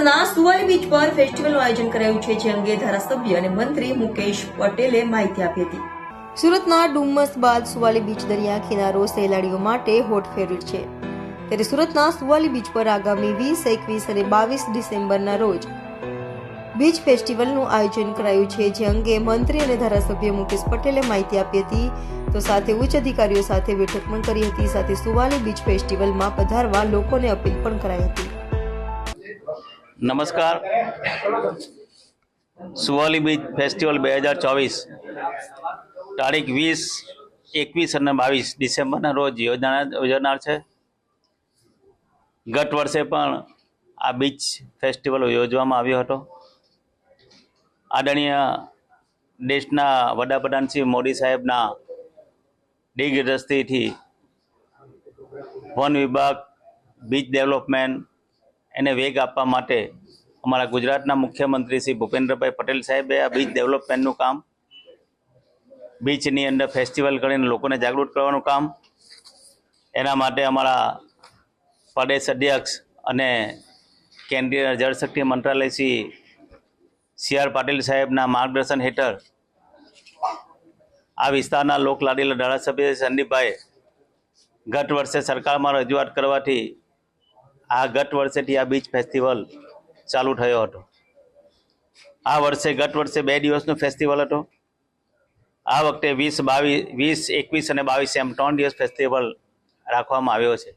સુરતના સુવાલી બીચ પર ફેસ્ટિવલનું આયોજન કરાયું છે, જે અંગે ધારાસભ્ય અને મંત્રી મુકેશ પટેલે માહિતી આપી હતી. સુરતના ડુમસ બાદ સુવાલી બીચ દરિયા કિનારો સહેલાણીઓ માટે હોટ ફેવરિટ છે. ત્યારે સુરતના સુવાલી બીચ પર આગામી 20, 21 અને 22 ડિસેમ્બરના રોજ બીચ ફેસ્ટિવલનું આયોજન કરાયું છે, જે અંગે મંત્રી અને ધારાસભ્ય મુકેશ પટેલે માહિતી આપી હતી. તો સાથે ઉચ્ચ અધિકારીઓ સાથે બેઠક પણ કરી હતી. સાથે સુવાલી બીચ ફેસ્ટિવલમાં પધારવા લોકોને અપીલ પણ કરાઈ હતી. નમસ્કાર. સુવાલી બીચ ફેસ્ટિવલ 2024 તારીખ 20, 21 અને 22 ડિસેમ્બરના રોજ યોજાનાર છે. ગત વર્ષે પણ આ બીચ ફેસ્ટિવલ યોજવામાં આવ્યો હતો. આદરણીય દેશના વડાપ્રધાન શ્રી મોદી સાહેબના દિગ્દ્રષ્ટિથી વન વિભાગ બીચ ડેવલપમેન્ટ એને વેગ આપવા માટે અમારા ગુજરાતના મુખ્યમંત્રી શ્રી ભૂપેન્દ્રભાઈ પટેલ સાહેબે આ બીચ ડેવલપમેન્ટનું કામ, બીચની અંદર ફેસ્ટિવલ કરીને લોકોને જાગૃત કરવાનું કામ, એના માટે અમારા પ્રદેશ અધ્યક્ષ અને કેન્દ્રીય જળશક્તિ મંત્રાલય શ્રી CR પાટીલ સાહેબના માર્ગદર્શન હેઠળ આ વિસ્તારના લોકલાડીલા ધારાસભ્ય સંદીપભાઈ ગત વર્ષે સરકારમાં રજૂઆત કરવાથી ગત વર્ષેથી આ બીચ ફેસ્ટિવલ ચાલુ થયો હતો. ગત વર્ષે 2 દિવસનો ફેસ્ટિવલ હતો. આ વખતે 20, 21 અને 22 એમ 3 દિવસ ફેસ્ટિવલ રાખવામાં આવ્યો છે.